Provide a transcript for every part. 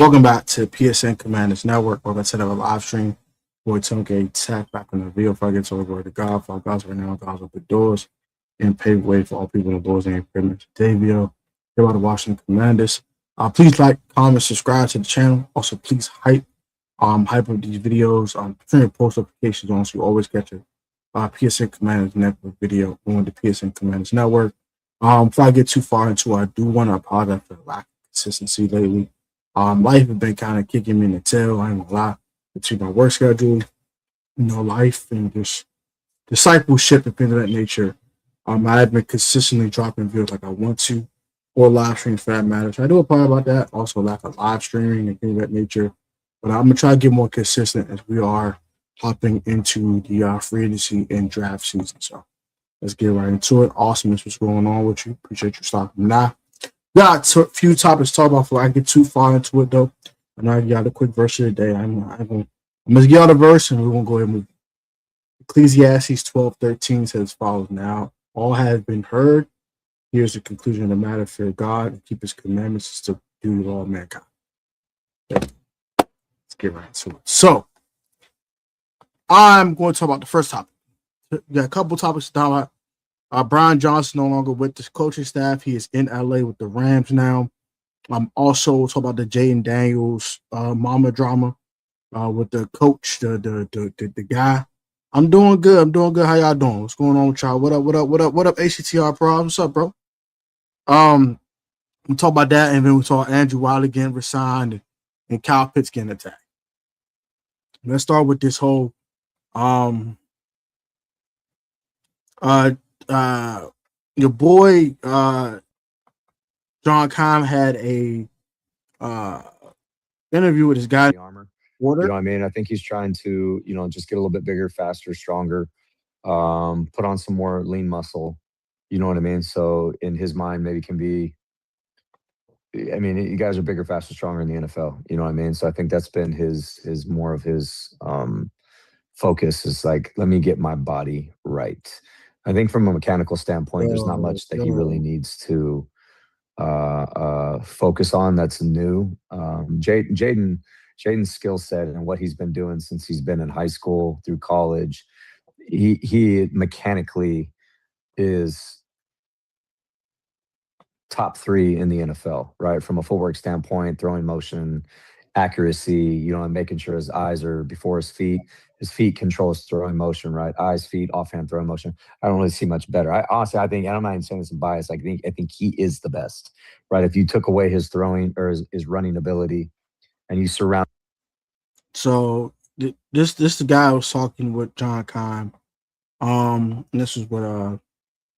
Welcome back to PSN Commanders Network. Welcome to the live stream. Boy, Tunke Tech back in the video. If I get to the word of God, for God's right now, God's open doors and pave way for all people in the doors and equipment. Davio, here are the Washington Commanders. Please like, comment, subscribe to the channel. Also, please hype up these videos. Turn your post notifications on so you always get your PSN Commanders Network video on the PSN Commanders Network. Before I get too far into it, I do want to apologize for the lack of consistency lately. Life has been kind of kicking me in the tail. I ain't gonna lie. Between my work schedule, life and just discipleship and things of that nature. I've been consistently dropping videos like I want to, or live streams for that matter. So I do apologize about that. Also, lack of live streaming and things of that nature. But I'm gonna try to get more consistent as we are hopping into the free agency and draft season. So let's get right into it. Awesomeness, what's going on with you? Appreciate you stopping by. Got a few topics to talk about before I get too far into it, though. And I got a quick verse of the day. I'm going to get out a verse, and we're going to go ahead and move. Ecclesiastes 12:13 says as follows. Now, all has been heard. Here's the conclusion of the matter. Fear God and keep his commandments to do to all mankind. Let's get right into it. So, I'm going to talk about the first topic. Got a couple topics to talk about. Brian Johnson no longer with the coaching staff. He is in LA with the Rams now. I'm also talking about the Jayden Daniels mama drama with the coach, the guy. I'm doing good. How y'all doing? What's going on with y'all? What up, ACTR Pro? What's up, bro? We talk about that, and then we talk Andrew Wylie getting resigned and Kyle Pitts getting attacked. Let's start with this whole your boy John Keim had a interview with his guy. Armor. You know what I mean? I think he's trying to, just get a little bit bigger, faster, stronger, put on some more lean muscle. You know what I mean? So in his mind, maybe can be, you guys are bigger, faster, stronger in the NFL. You know what I mean? So I think that's been his more of his focus is like, let me get my body right. I think from a mechanical standpoint, there's not much that he really needs to focus on that's new. Jayden's skill set and what he's been doing since he's been in high school through college, he mechanically is top 3 in the NFL, right? From a footwork standpoint, throwing motion, accuracy, and making sure his eyes are before his feet. His feet control his throwing motion, right? Eyes, feet, offhand throwing motion. I don't really see much better. I think, and I'm not even saying this in bias, I think he is the best, right? If you took away his throwing or his running ability and you surround. So this the guy I was talking with John Keim. And this is what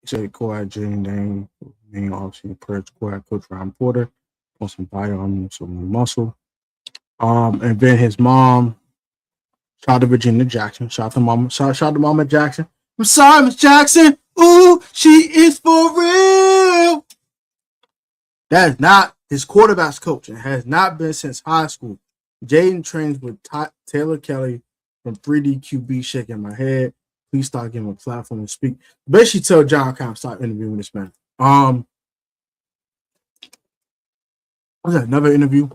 he said. Quarterback Jayden, being obviously the quarterback coach Ryan Porter, want some body on him, some muscle. And then his mom, shout out to Virginia Jackson, shout out to Mama Jackson. I'm sorry, Miss Jackson. Ooh, she is for real. That is not his quarterback's coach, and has not been since high school. Jayden trains with Taylor Kelly from 3D QB, shaking my head. Please start giving him a platform to speak. Basically, tell John Keim stop interviewing this man. Was that another interview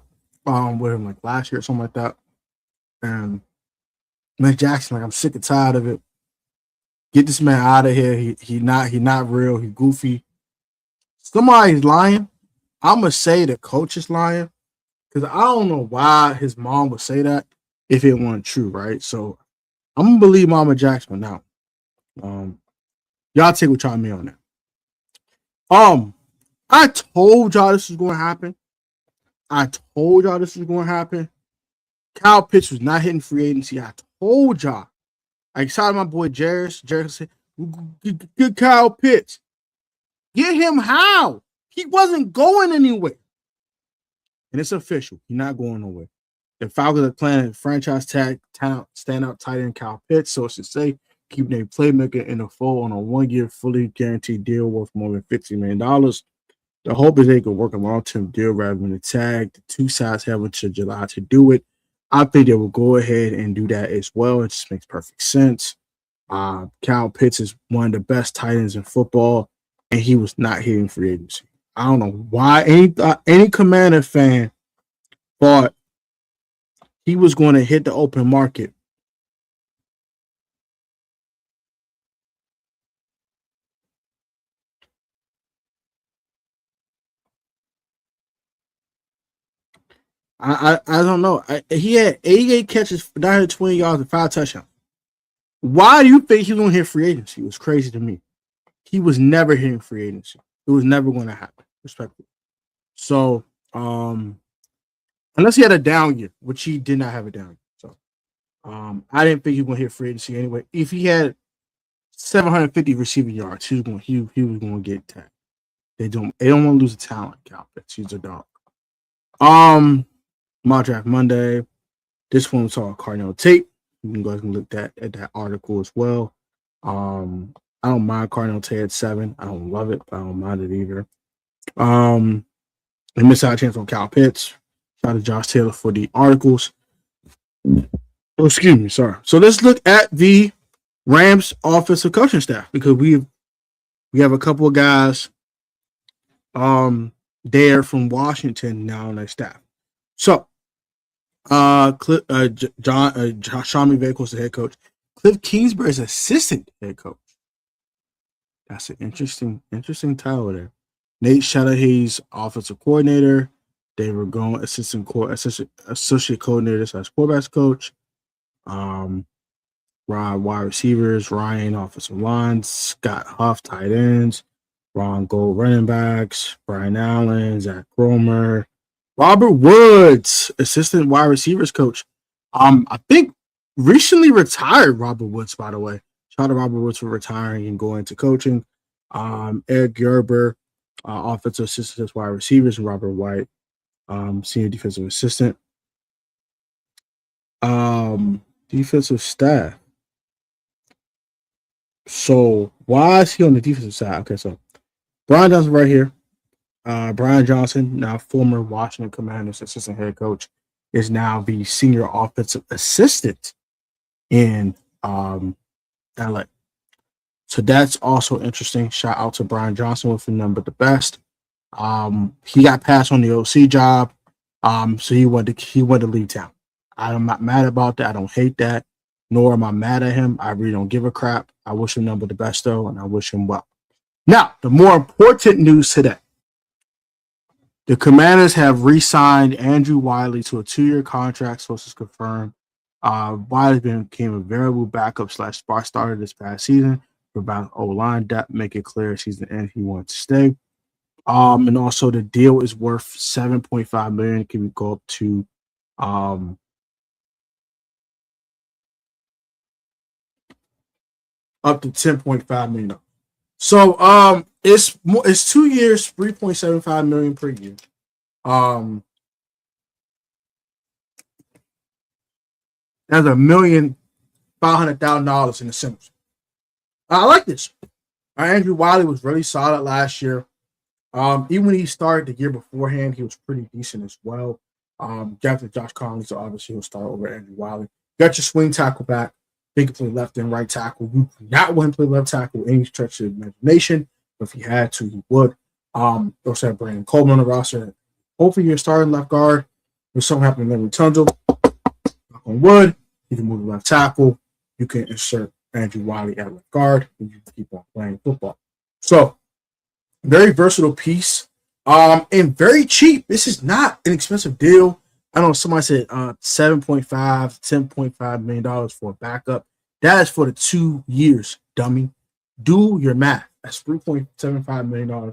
with him like last year or something like that? And Miss Jackson, like, I'm sick and tired of it. Get this man out of here. He not real. He goofy. Somebody's lying. I'm gonna say the coach is lying because I don't know why his mom would say that if it wasn't true, right? So I'm gonna believe Mama Jackson now. Y'all take what y'all mean on that. I told y'all this was going to happen. Kyle Pitts was not hitting free agency. I told y'all. I excited my boy Jarris. Jarris said, get Kyle Pitts. Get him how? He wasn't going anywhere. And it's official. He's not going nowhere. The Falcons are planning franchise tag standout tight end Kyle Pitts. So it's to say, keep their playmaker in the fold on a 1-year fully guaranteed deal worth more than $50 million. The hope is they can work a long-term deal rather than a tag. The two sides have until July to do it. I think they will go ahead and do that as well. It just makes perfect sense. Kyle Pitts is one of the best tight ends in football, and he was not hitting free agency. I don't know why any Commander fan thought he was going to hit the open market. I don't know. He had 88 catches, 920 yards, and 5 touchdowns. Why do you think he was going to hit free agency? It was crazy to me. He was never hitting free agency. It was never going to happen, respectfully. So, unless he had a down year, which he did not have a down year. So, I didn't think he was going to hit free agency anyway. If he had 750 receiving yards, he was going to get tagged. They don't want to lose a talent, Cal Pitts. He's a dog. Mock Draft Monday. This one saw Cardinal tape. You can go ahead and look at that article as well. I don't mind Cardinal Tate at 7. I don't love it, but I don't mind it either. They missed out a chance on Cal Pitts. Shout out to Josh Taylor for the articles. Oh, excuse me, sorry. So let's look at the Rams offensive coaching staff because we have a couple of guys there from Washington now on their staff. So Sean McVay was the head coach. Cliff Kingsbury is assistant head coach. That's an interesting title there. Nate Shanahan's offensive coordinator. They were going associate coordinator / quarterbacks coach. Ryan wide receivers, Ryan offensive lines, Scott Huff tight ends, Ron Gold running backs, Brian Allen, Zach Cromer, Robert Woods assistant wide receivers coach. I think recently retired Robert Woods, by the way. Shout out to Robert Woods for retiring and going into coaching. Eric Gerber, offensive assistant wide receivers, and Robert White, senior defensive assistant. Defensive staff. So why is he on the defensive side? Okay, so Brian Johnson right here. Brian Johnson, now former Washington Commanders assistant head coach, is now the senior offensive assistant in LA. So that's also interesting. Shout out to Brian Johnson with the number the best. He got passed on the OC job. So he wanted to leave town. I'm not mad about that. I don't hate that, nor am I mad at him. I really don't give a crap. I wish him number the best though, and I wish him well. Now, the more important news today. The Commanders have re-signed Andrew Wylie to a 2-year contract, sources confirmed. Wylie became a variable backup / spot starter this past season for about O-line depth, make it clear season end he wants to stay. And also the deal is worth $7.5 million. It can go up to $10.5 million. So it's 2 years, $3.75 million per year. That's $1,500,000 in the summers. I like this. Andrew Wylie was really solid last year. Even when he started the year beforehand, he was pretty decent as well. After Josh Collins, so obviously he'll start over Andrew Wylie. Got your swing tackle back. He can play left and right tackle. You do not want him to play left tackle any stretch of the imagination. But if he had to, he would. Also have Brandon Coleman on the roster. Hopefully you're starting left guard. If something happened to Larry Tunzel, knock on wood, you can move the left tackle. You can insert Andrew Wylie at left guard, and you can keep on playing football. So, very versatile piece. And very cheap. This is not an expensive deal. I know somebody said $7.5, $10.5 million for a backup. That is for the 2 years, dummy. Do your math. That's $3.75 million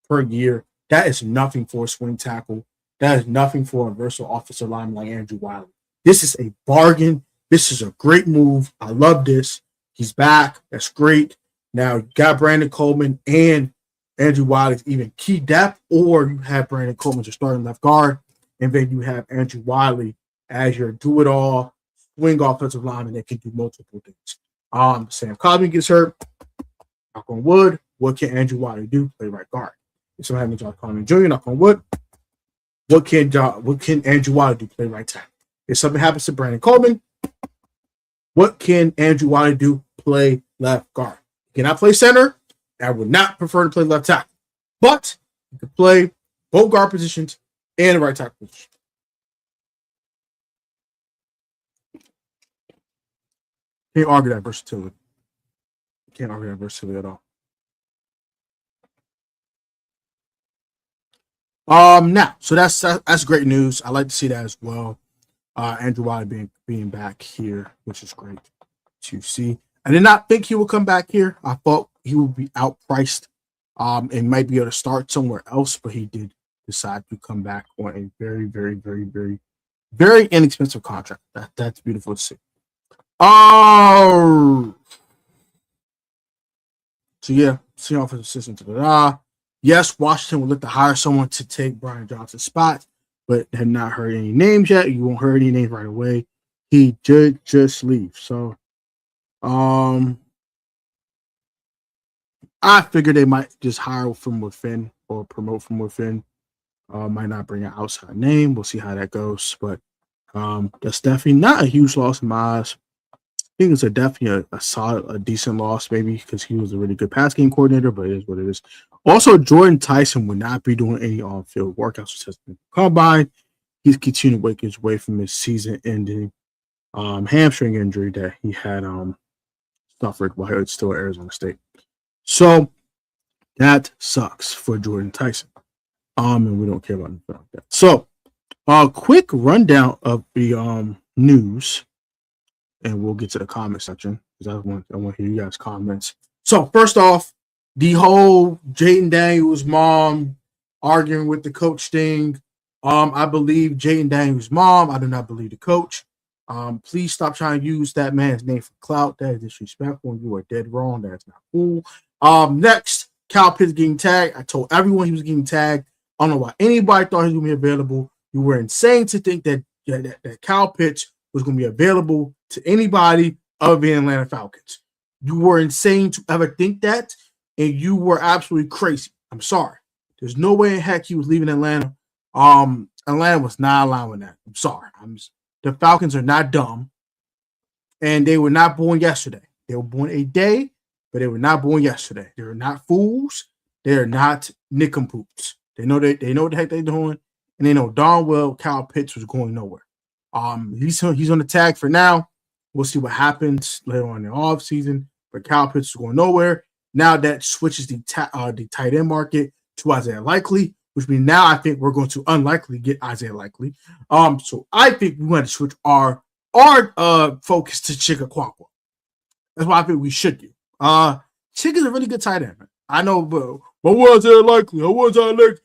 per year. That is nothing for a swing tackle. That is nothing for a versatile offensive lineman like Andrew Wylie. This is a bargain. This is a great move. I love this. He's back. That's great. Now you got Brandon Coleman and Andrew Wylie's even key depth, or you have Brandon Coleman just starting left guard, and then you have Andrew Wylie as your do-it-all swing offensive lineman that can do multiple things. Sam Cobb gets hurt. Knock on wood. What can Andrew Wylie do? Play right guard. If something happens to Josh Coleman Jr., knock on wood. What can Andrew Wylie do? Play right tackle. If something happens to Brandon Coleman, what can Andrew Wylie do? Play left guard. He cannot play center. I would not prefer to play left tackle. But you can play both guard positions and the right tackle position. Can't argue that versatility. Can't argue that versatility at all. Now, so that's great news. I like to see that as well. Andrew Wylie being back here, which is great to see. I did not think he would come back here. I thought he would be outpriced, and might be able to start somewhere else, but he did decide to come back on a very, very, very, very, very inexpensive contract. That's beautiful to see. Oh, so yeah, see offensive assistant. Yes, Washington would look to hire someone to take Brian Johnson's spot, but have not heard any names yet. You won't hear any names right away. He did just leave. So I figured they might just hire from within or promote from within. Might not bring an outside name. We'll see how that goes. But that's definitely not a huge loss in my eyes. I think it's definitely a solid, a decent loss, maybe, because he was a really good pass game coordinator, but it is what it is. Also, Jordan Tyson would not be doing any on-field workouts with his combine. He's continuing to work his way from his season-ending hamstring injury that he had suffered while he was still at Arizona State. So that sucks for Jordan Tyson. And we don't care about anything like that. So, quick rundown of the news, and we'll get to the comment section because I want to hear you guys' comments. So, first off, the whole Jayden Daniels' mom arguing with the coach thing. I believe Jayden Daniels' mom. I do not believe the coach. Please stop trying to use that man's name for clout. That is disrespectful. You are dead wrong. That's not cool. Next, Kyle Pitts getting tagged. I told everyone he was getting tagged. I don't know why anybody thought he was going to be available. You were insane to think that Kyle Pitts was going to be available to anybody other than Atlanta Falcons. You were insane to ever think that, and you were absolutely crazy. I'm sorry. There's no way in heck he was leaving Atlanta. Atlanta was not allowing that. I'm sorry. The Falcons are not dumb, and they were not born yesterday. They were born a day, but they were not born yesterday. They are not fools. They are not nincompoop. They know what the heck they're doing, and they know darn well Kyle Pitts was going nowhere. He's on the tag for now. We'll see what happens later on in the offseason, but Kyle Pitts is going nowhere. Now that switches the tight end market to Isaiah Likely, which means now I think we're going to unlikely get Isaiah Likely. So I think we want to switch our focus to Chigga Quankwo. That's what I think we should do. Chigga's a really good tight end, man. I know, but was Isaiah Likely? I was Isaiah Likely.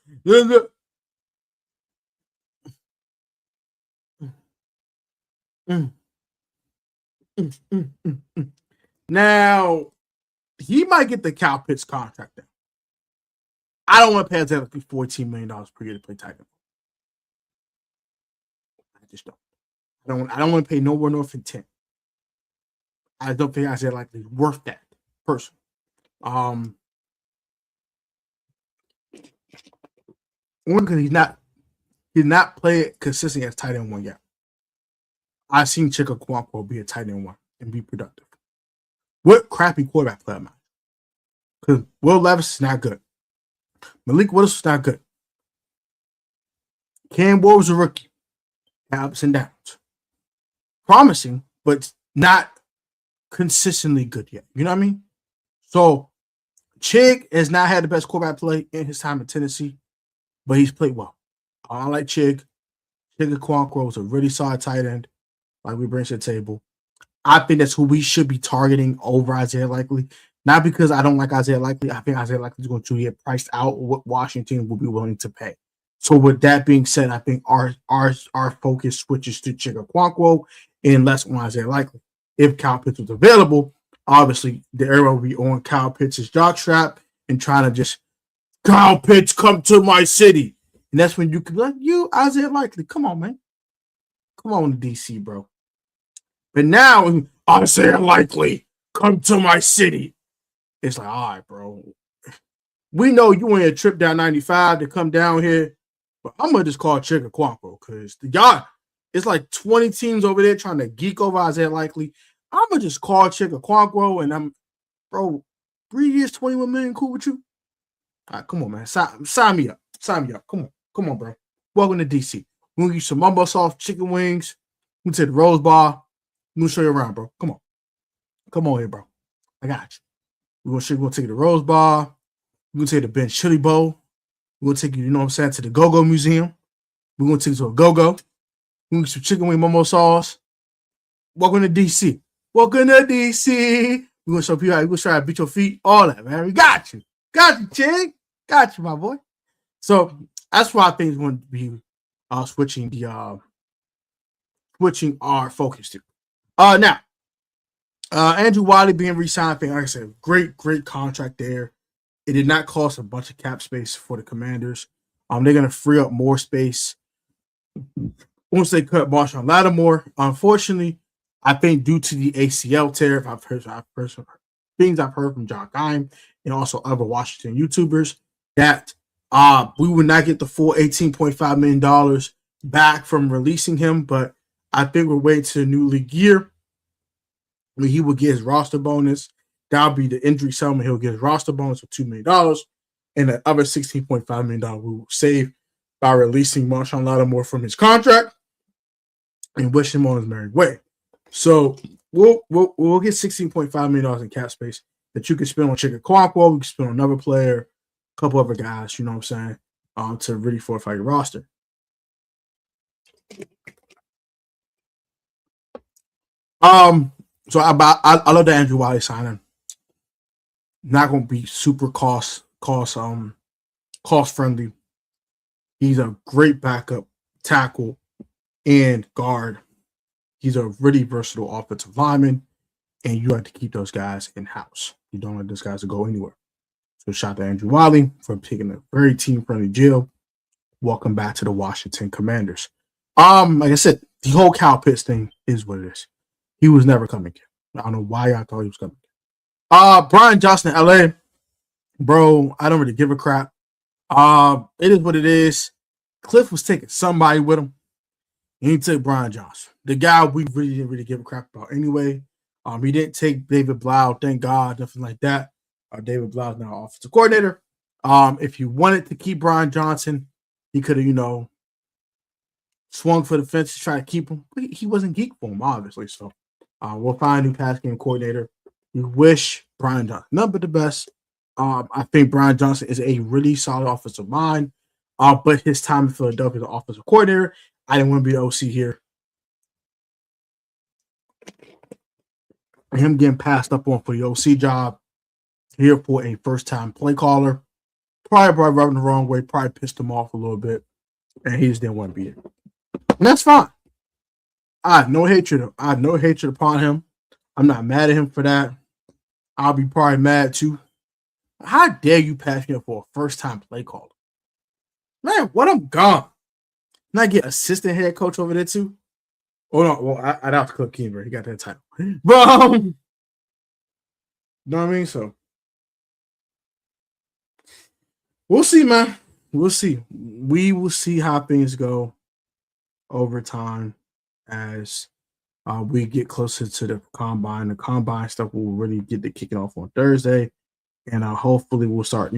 Now, he might get the Cal Pitts contract then. I don't want to pay Isaiah Likely $14 million per year to play tight end. I just don't. I don't want to pay no more north than 10. I don't think Isaiah Likely is worth that person. One, because he's not played consistently as tight end one yet. I've seen Chigga Quankwo be a tight end one and be productive. What crappy quarterback play am I? Because Will Levis is not good. Malik Willis is not good. Cam Ward was a rookie. Ups and downs. Promising, but not consistently good yet. You know what I mean? So, Chig has not had the best quarterback play in his time in Tennessee, but he's played well. I like Chig. Chigga Quankwo is a really solid tight end, like we bring to the table. I think that's who we should be targeting over Isaiah Likely. Not because I don't like Isaiah Likely. I think Isaiah Likely is going to get priced out what Washington will be willing to pay. So with that being said, I think our focus switches to Chigga Quankwo and less on Isaiah Likely. If Kyle Pitts was available, obviously the arrow will be on Kyle Pitts' jockstrap and trying to just, Kyle Pitts, come to my city. And that's when you can be like, you, Isaiah Likely, come on, man. Come on to DC, bro. But now, Isaiah Likely, come to my city. It's like, all right, bro. We know you want a trip down 95 to come down here, but I'm going to just call Chigga Quankwo because y'all, it's like 20 teams over there trying to geek over Isaiah Likely. I'm going to just call Chigga Quankwo and bro, 3 years, 21 million, cool with you? All right, come on, man. Sign me up. Sign me up. Come on, bro. Welcome to DC. We're going to get some Mumbo Soft chicken wings. We're going to the Rose Bar. I'm going to show you around, bro. Come on. Come on here, bro. I got you. We're gonna take you to Rose Bar. We're gonna take you to Ben Chili Bowl. We're gonna take you, you know what I'm saying, to the Go-Go Museum. We're gonna take you to a Go-Go. We're gonna get some chicken wing momo sauce. Welcome to DC. Welcome to DC. We're gonna show people how we're gonna try to beat your feet. All that, man. We got you. Got you, Chig. Got you, my boy. So that's why I think it's going to be switching our focus to. Now, Andrew Wylie being re-signed, like I said, great contract there. It did not cost a bunch of cap space for the Commanders. They're going to free up more space once they cut Marshawn Lattimore. Unfortunately, I think due to the ACL tear, I've heard things I've heard from John Geim and also other Washington YouTubers that we would not get the full $18.5 million back from releasing him, but I think we're waiting to the new league year when he will get his roster bonus. That'll be the injury settlement. He'll get his roster bonus of $2 million, and the other $16.5 million we will save by releasing Marshawn Lattimore from his contract and wish him on his merry way. So we'll get $16.5 million in cap space that you can spend on Chicken Quanquo, we can spend on another player, a couple other guys, you know what I'm saying, to really fortify your roster. So I love the Andrew Wylie signing. Not going to be super cost friendly. He's a great backup tackle and guard. He's a really versatile offensive lineman, and you have to keep those guys in-house. You don't want those guys to go anywhere. So shout out to Andrew Wylie for taking a very team-friendly deal. Welcome back to the Washington Commanders. Like I said, the whole Kyle Pitts thing is what it is. He was never coming here. I don't know why I thought he was coming here. Brian Johnson in LA. Bro, I don't really give a crap. It is what it is. Cliff was taking somebody with him. And he took Brian Johnson, the guy we really didn't really give a crap about anyway. He didn't take David Blau, thank God, nothing like that. David Blau is now offensive coordinator. If you wanted to keep Brian Johnson, he could have, swung for the fence to try to keep him. But he wasn't geek for him, obviously. So we'll find a new pass game coordinator. We wish Brian Johnson nothing but the best. I think Brian Johnson is a really solid offensive mind. But his time in Philadelphia as an offensive coordinator, I didn't want to be the OC here. And him getting passed up on for the OC job here for a first-time play caller. Probably rubbing the wrong way, probably pissed him off a little bit. And he just didn't want to be it. And that's fine. I have no hatred upon him. I'm not mad at him for that. I'll be probably mad too. How dare you pass me up for a first-time play caller? Man, what I'm gone. And I get assistant head coach over there too. Oh no, well, I'd have to Cliff Kingsbury. He got that title. But you know what I mean? So we'll see, man. We'll see. We will see how things go over time as we get closer to the combine. The combine stuff will really get the kicking off on Thursday. And hopefully we'll start,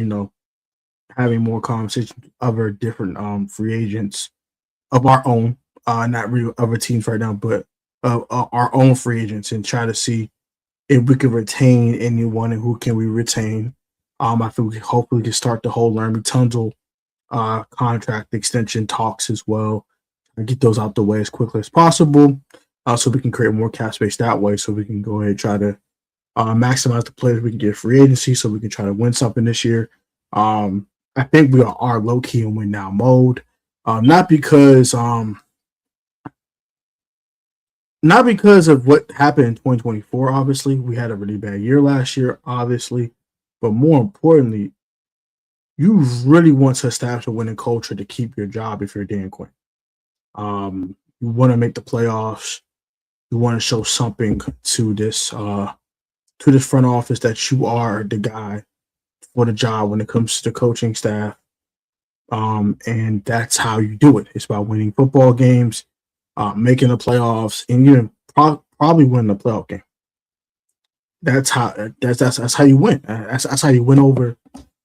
having more conversations with other different free agents of our own, not really other teams right now, but our own free agents, and try to see if we can retain anyone and who can we retain. I think we hopefully can start the whole Laremy Tunsil contract extension talks as well, and get those out the way as quickly as possible, so we can create more cap space that way, so we can go ahead and try to maximize the players we can get free agency, so we can try to win something this year. I think we are low key in win now mode. Not because of what happened in 2024. Obviously, we had a really bad year last year, obviously, but more importantly, you really want to establish a winning culture to keep your job if you're Dan Quinn. You want to make the playoffs. You want to show something to this front office that you are the guy for the job when it comes to the coaching staff. And that's how you do it. It's about winning football games, making the playoffs, and probably winning the playoff game. That's how you win. That's how you win over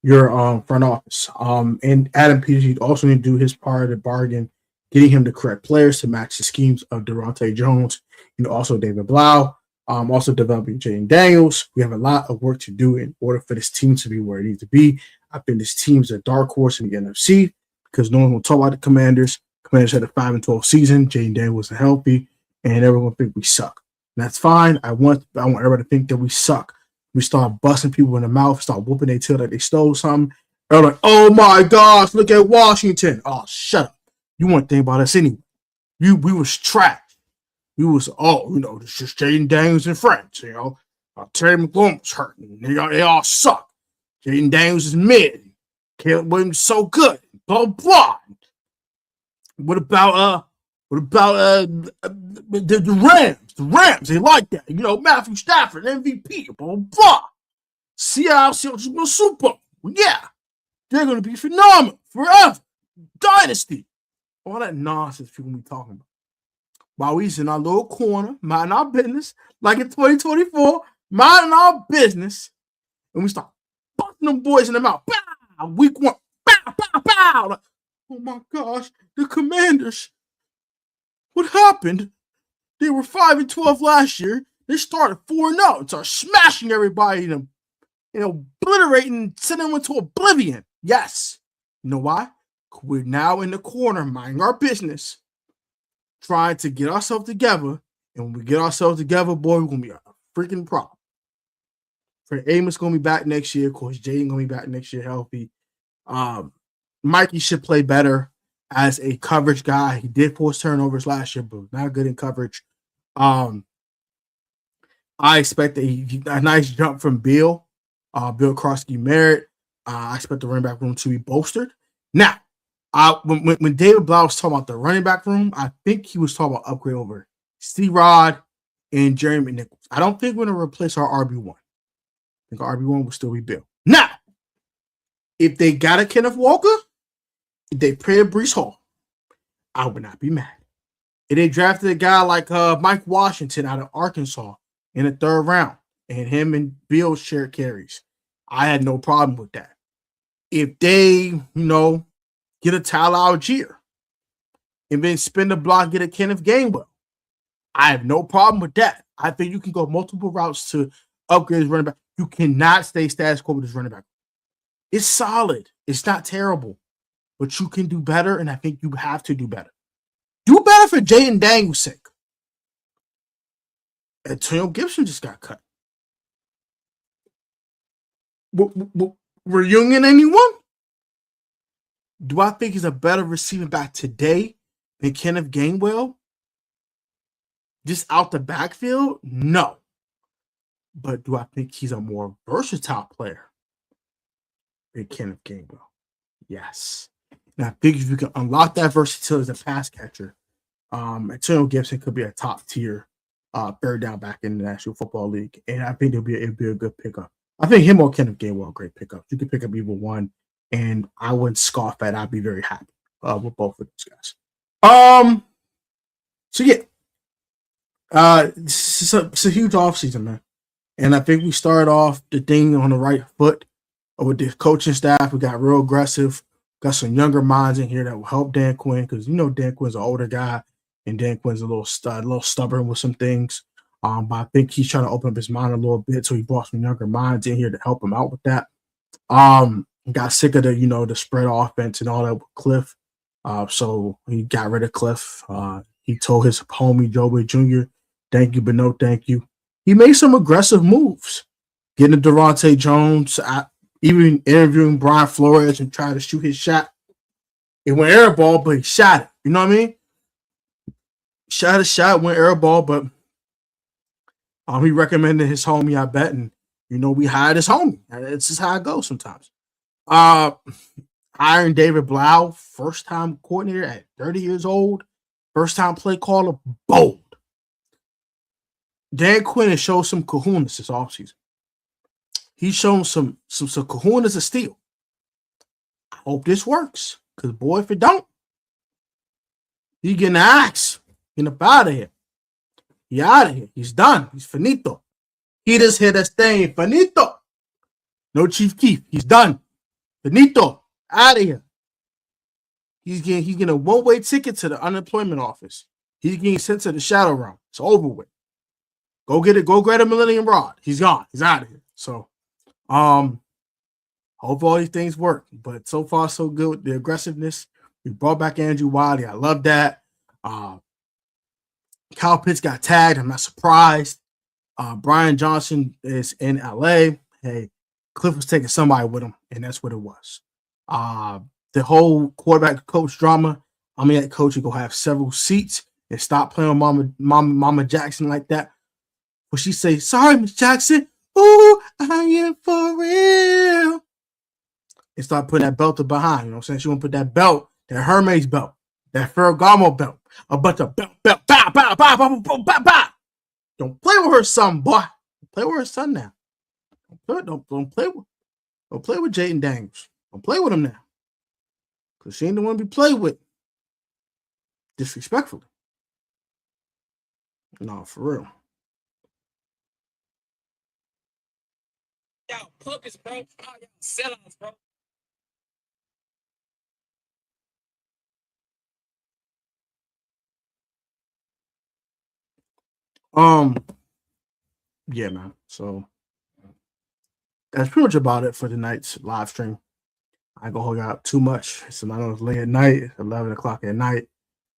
your front office. And Adam Peters also need to do his part of the bargain, getting him the correct players to match the schemes of Durante Jones and also David Blau. Also developing Jayden Daniels. We have a lot of work to do in order for this team to be where it needs to be. I think this team's a dark horse in the NFC because no one will talk about the Commanders. Commanders had a 5-12 season. Jayden Daniels wasn't healthy, and everyone think we suck. And that's fine. I want everybody to think that we suck. We start busting people in the mouth, start whooping their tail like they stole something. They're like, oh my gosh, look at Washington. Oh, shut up. You wouldn't think about us anyway. We was trash. We was, it's just Jayden Daniels and friends, Terry McLaurin was hurting. They all suck. Jayden Daniels is mid. Caleb Williams is so good. Blah, blah. What about the Rams? The Rams, they like that. Matthew Stafford, MVP, blah, blah. Seattle Seahawks will Super Bowl. Well, yeah. They're going to be phenomenal forever. Dynasty. All that nonsense people be talking about. While we in our little corner, minding our business, like in 2024, minding our business, and we start busting them boys in the mouth. Bow! Week 1. Bow, bow, bow. Like, oh my gosh, the Commanders. What happened? They were 5-12 last year. They started 4-0 and started smashing everybody and obliterating, sending them into oblivion. Yes. You know why? We're now in the corner, minding our business, trying to get ourselves together. And when we get ourselves together, boy, we're going to be a freaking problem. For Amos going to be back next year. Of course, Jayden going to be back next year healthy. Mikey should play better as a coverage guy. He did force turnovers last year, but not good in coverage. I expect a nice jump from Bill Krosky-Merritt. I expect the running back room to be bolstered. Now, when David Blau was talking about the running back room, I think he was talking about upgrade over C-Rod and Jeremy Nichols. I don't think we're going to replace our RB1. I think our RB1 will still be Bill. Now, if they got a Kenneth Walker, if they traded Breece Hall, I would not be mad. If they drafted a guy like Mike Washington out of Arkansas in the 3rd round, and him and Bill shared carries, I had no problem with that. If they, get a Tyler Algier and then spin the block, get a Kenneth Gainwell, I have no problem with that. I think you can go multiple routes to upgrade his running back. You cannot stay status quo with his running back. It's solid. It's not terrible. But you can do better, and I think you have to do better. Do better for Jayden Daniels' sake. Antonio Gibson just got cut. Reunion anyone? Do I think he's a better receiving back today than Kenneth Gainwell? Just out the backfield? No. But do I think he's a more versatile player than Kenneth Gainwell? Yes. And I think if you can unlock that versatility as a pass catcher, Antonio Gibson could be a top tier 3rd down back in the National Football League. And I think it'd be a good pickup. I think him or Kenneth Gainwell, great pickups. You can pick up either one, and I wouldn't scoff at it. I'd be very happy with both of those guys. So yeah, it's a huge offseason, man. And I think we started off the thing on the right foot with the coaching staff. We got real aggressive. Got some younger minds in here that will help Dan Quinn because Dan Quinn's an older guy, and Dan Quinn's a little stubborn with some things. But I think he's trying to open up his mind a little bit, so he brought some younger minds in here to help him out with that. Got sick of the spread offense and all that with Cliff, so he got rid of Cliff. He told his homie Joey Jr., "Thank you, but no thank you." He made some aggressive moves, getting Durante Jones, even interviewing Brian Flores and trying to shoot his shot. It went air ball, but he shot it. You know what I mean? Shot a shot, went air ball, but he recommended his homie, I bet, and we hired his homie. It's just how it goes sometimes. Hiring David Blau, first-time coordinator at 30 years old, first-time play caller, bold. Dan Quinn has shown some kahunas this offseason. He's shown some kahunas of steel. I hope this works, because boy, if it don't, he getting the axe. Get up out of here. He out of here. He's done. He's finito. He just hit a stain. Finito. No Chief Keef. He's done. Finito. Out of here. He's getting a one-way ticket to the unemployment office. He's getting sent to the shadow realm. It's over with. Go get it. Go grab a Millennium Rod. He's gone. He's out of here. So, hope all these things work. But so far, so good. The aggressiveness. We brought back Andrew Wylie. I love that. Kyle Pitts got tagged. I'm not surprised. Brian Johnson is in LA. Hey, Cliff was taking somebody with him, and that's what it was. The whole quarterback coach drama. I'm that coach. You go have several seats and stop playing with Mama Jackson like that. When she say, "Sorry, Miss Jackson. Ooh, I am for real," and start putting that belt behind. You know what I'm saying? She want to put that belt, that Hermes belt, that Ferragamo belt, a bunch of belt, bow, bow, bow, bow, bow, bow, bow. Don't play with her son, boy. Play with her son now. Don't play with Jayden Daniels. Don't play with him now. Because she ain't the one to be played with. Disrespectfully. No, for real. Y'all puppies, bro. Y'all sellouts, bro. Yeah, man. So that's pretty much about it for tonight's live stream. I ain't gonna hold you up too much. So I know it's late at night, it's 11 o'clock at night.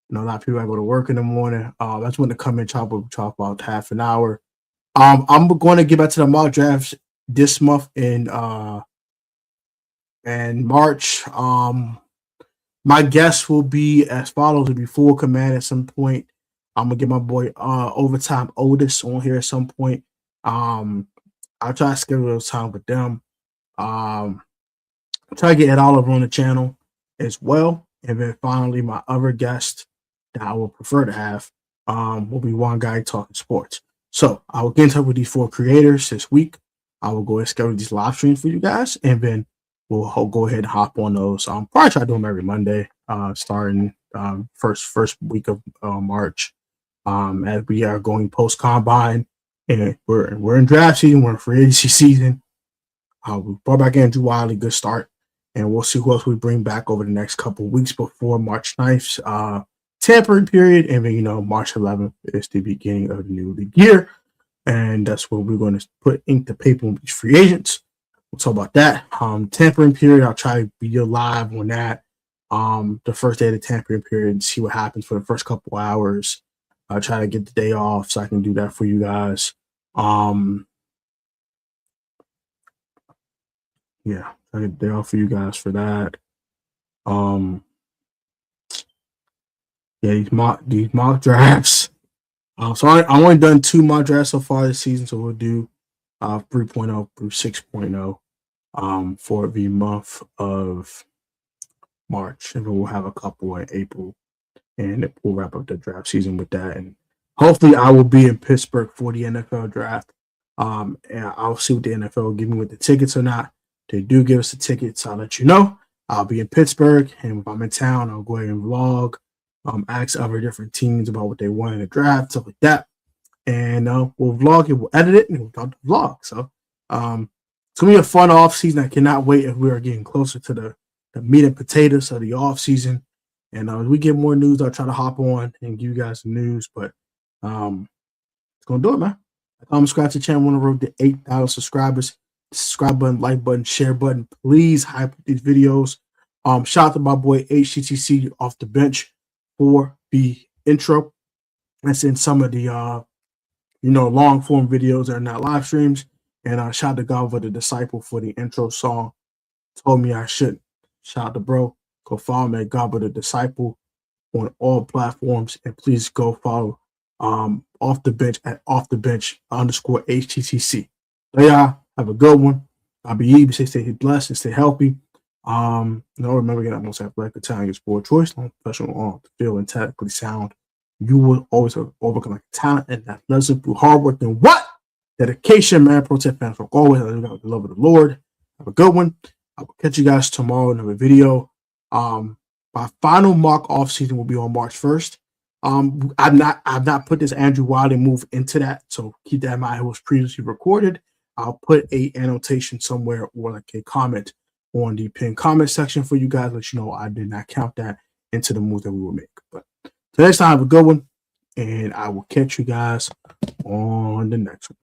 You know, a lot of people I go to work in the morning. That's when to come and chop about half an hour. I'm going to get back to the mock drafts this month in March. My guess will be as follows: it'll be full command at some point. I'm gonna get my boy Overtime Otis on here at some point. I'll try to schedule those time with them. I'll try to get Ed Oliver on the channel as well. And then finally, my other guest that I would prefer to have will be one guy talking sports. So I will get in touch with these 4 creators this week. I will go and schedule these live streams for you guys, and then we'll go ahead and hop on those. Probably try to do them every Monday, starting first week of March. As we are going post combine, and we're in draft season, we're in free agency season. We brought back Andrew Wylie, good start, and we'll see who else we bring back over the next couple of weeks before March 9th tampering period, and then March 11th is the beginning of the new league year, and that's where we're going to put ink to paper with these free agents. We'll talk about that. Tampering period, I'll try to be live on that. The first day of the tampering period and see what happens for the first couple hours. I'll try to get the day off so I can do that for you guys. Yeah, I get the day off for you guys for that. Yeah, these mock drafts. So I only done 2 mock drafts so far this season, so we'll do 3.0 through 6.0 for the month of March, and we'll have a couple in April, and we'll wrap up the draft season with that. And hopefully, I will be in Pittsburgh for the NFL draft. And I'll see what the NFL will give me with the tickets or not. If they do give us the tickets, I'll let you know. I'll be in Pittsburgh, and if I'm in town, I'll go ahead and vlog. Ask other different teams about what they want in the draft, stuff like that. And we'll vlog it, we'll edit it, and we'll talk the vlog. So it's gonna be a fun off season. I cannot wait if we are getting closer to the meat and potatoes of the off season. And as we get more news, I'll try to hop on and give you guys some news. But it's gonna do it, man. Subscribe to the channel on the road to 8,000 subscribers. Subscribe button, like button, share button. Please hype these videos. Shout out to my boy HTTC off the bench for the intro. That's in some of the long form videos that are not live streams. And shout out to God for the Disciple for the intro song. Told me I shouldn't. Shout out to bro. Go follow me at God for the Disciple on all platforms. And please go follow off the bench at _HTTC. So yeah, have a good one. I'll be easy. Stay blessed and stay healthy. Remember again, I'm most athletic Italian sport choice, long professional on the field and tactically sound. You will always overcome like talent and athleticism through hard work and what? Dedication, man. Protect fans from always. I got the love of the Lord. Have a good one. I will catch you guys tomorrow in another video. My final mock off season will be on March 1st. I've not put this Andrew Wylie move into that, so keep that in mind. It was previously recorded. I'll put a annotation somewhere or like a comment on the pinned comment section for you guys. Let you know I did not count that into the move that we will make. But till next time, have a good one, and I will catch you guys on the next one.